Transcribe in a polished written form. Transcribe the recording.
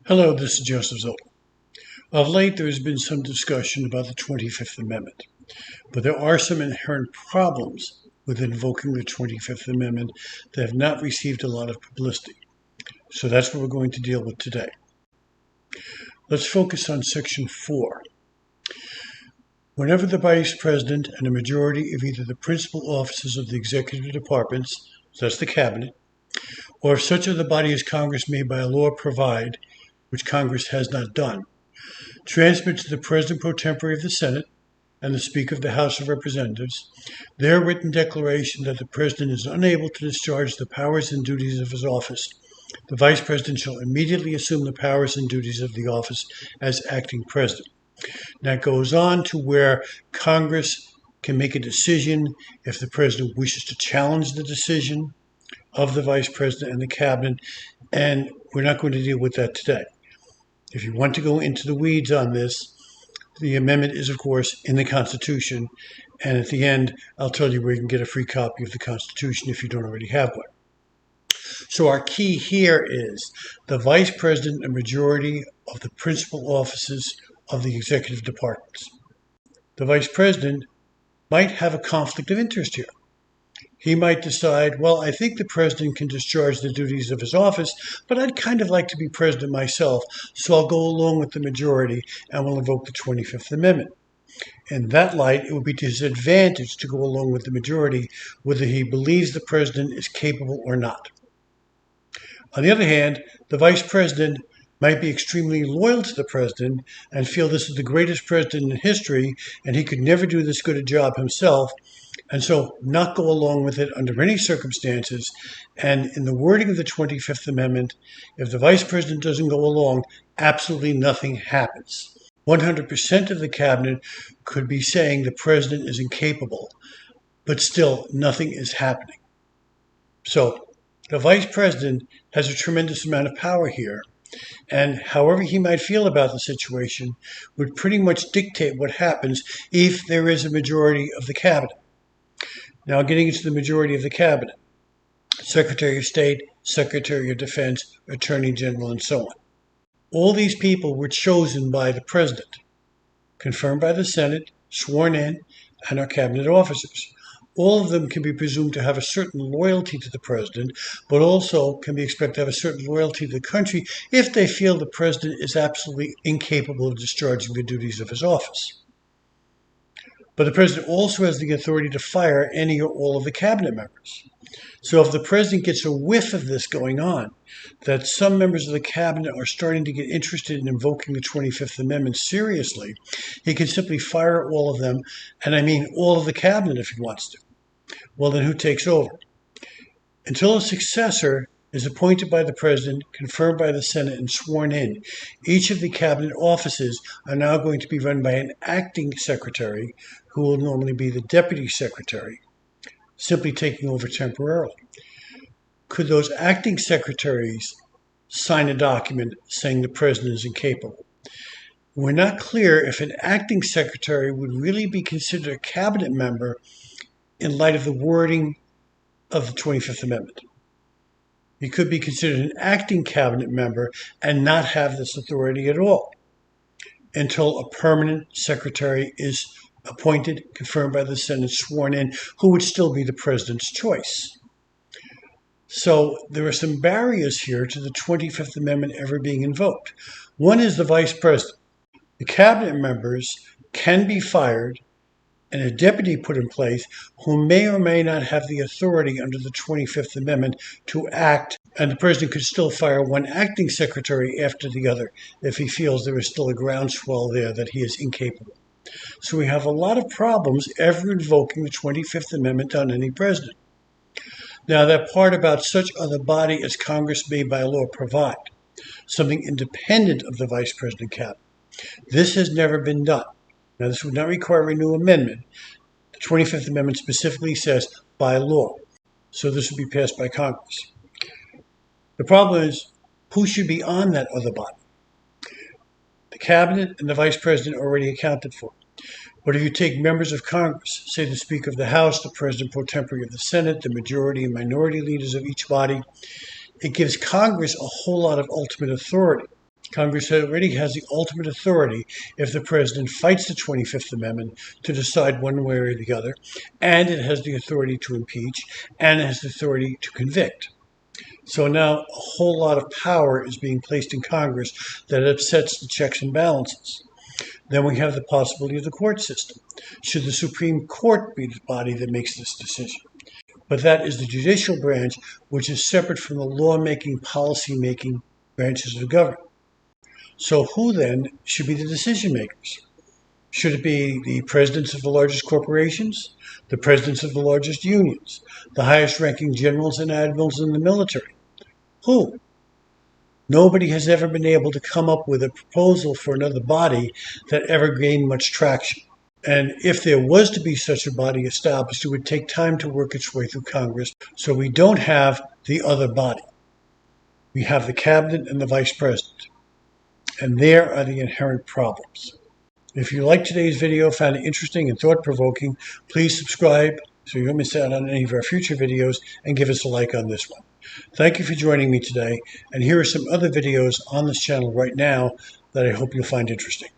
Hello, this is Joseph Zoll. Of late, there has been some discussion about the 25th Amendment, but there are some inherent problems with invoking the 25th Amendment that have not received a lot of publicity. So that's what we're going to deal with today. Let's focus on Section 4. Whenever the Vice President and a majority of either the principal officers of the executive departments, so that's the Cabinet, or if such other body as Congress may by law provide, which Congress has not done, transmit to the President pro tempore of the Senate and the Speaker of the House of Representatives their written declaration that the President is unable to discharge the powers and duties of his office. The Vice President shall immediately assume the powers and duties of the office as acting President. That goes on to where Congress can make a decision if the President wishes to challenge the decision of the Vice President and the Cabinet, and we're not going to deal with that today. If you want to go into the weeds on this, the amendment is, of course, in the Constitution. And at the end, I'll tell you where you can get a free copy of the Constitution if you don't already have one. So our key here is the Vice President and majority of the principal offices of the executive departments. The Vice President might have a conflict of interest here. He might decide, well, I think the President can discharge the duties of his office, but I'd kind of like to be President myself, so I'll go along with the majority and will invoke the 25th Amendment. In that light, it would be to his advantage to go along with the majority, whether he believes the President is capable or not. On the other hand, the Vice President might be extremely loyal to the President and feel this is the greatest President in history and he could never do this good a job himself, and so not go along with it under any circumstances. And in the wording of the 25th Amendment, if the Vice President doesn't go along, absolutely nothing happens. 100% of the Cabinet could be saying the President is incapable, but still nothing is happening. So the Vice President has a tremendous amount of power here, and however he might feel about the situation would pretty much dictate what happens if there is a majority of the Cabinet. Now, getting into the majority of the Cabinet, Secretary of State, Secretary of Defense, Attorney General, and so on. All these people were chosen by the President, confirmed by the Senate, sworn in, and are Cabinet officers. All of them can be presumed to have a certain loyalty to the President, but also can be expected to have a certain loyalty to the country if they feel the President is absolutely incapable of discharging the duties of his office. But the President also has the authority to fire any or all of the Cabinet members. So if the President gets a whiff of this going on, that some members of the Cabinet are starting to get interested in invoking the 25th Amendment seriously, he can simply fire all of them, and I mean all of the Cabinet if he wants to. Well, then who takes over? Until a successor is appointed by the President, confirmed by the Senate, and sworn in, each of the Cabinet offices are now going to be run by an acting secretary, who will normally be the deputy secretary, simply taking over temporarily. Could those acting secretaries sign a document saying the President is incapable? We're not clear if an acting secretary would really be considered a Cabinet member in light of the wording of the 25th Amendment. He could be considered an acting Cabinet member and not have this authority at all until a permanent secretary is appointed, confirmed by the Senate, sworn in, who would still be the President's choice. So there are some barriers here to the 25th Amendment ever being invoked. One is the Vice President. The Cabinet members can be fired and a deputy put in place who may or may not have the authority under the 25th Amendment to act, and the President could still fire one acting secretary after the other if he feels there is still a groundswell there that he is incapable. So we have a lot of problems ever invoking the 25th Amendment on any president. Now, that part about such other body as Congress may by law provide, something independent of the Vice President Cabinet, this has never been done. Now, this would not require a new amendment. The 25th Amendment specifically says by law, so this would be passed by Congress. The problem is, who should be on that other body? The Cabinet and the Vice President are already accounted for. But if you take members of Congress, say the Speaker of the House, the President pro tempore of the Senate, the majority and minority leaders of each body, it gives Congress a whole lot of ultimate authority. Congress already has the ultimate authority if the president fights the 25th Amendment to decide one way or the other, and it has the authority to impeach, and it has the authority to convict. So now a whole lot of power is being placed in Congress that upsets the checks and balances. Then we have the possibility of the court system. Should the Supreme Court be the body that makes this decision? But that is the judicial branch, which is separate from the lawmaking, policy-making branches of the government. So who then should be the decision makers? Should it be the presidents of the largest corporations, the presidents of the largest unions, the highest ranking generals and admirals in the military? Who? Nobody has ever been able to come up with a proposal for another body that ever gained much traction. And if there was to be such a body established, it would take time to work its way through Congress. So we don't have the other body. We have the cabinet and the vice president. And there are the inherent problems. If you liked today's video, found it interesting and thought-provoking, please subscribe so you don't miss out on any of our future videos, and give us a like on this one. Thank you for joining me today, and here are some other videos on this channel right now that I hope you'll find interesting.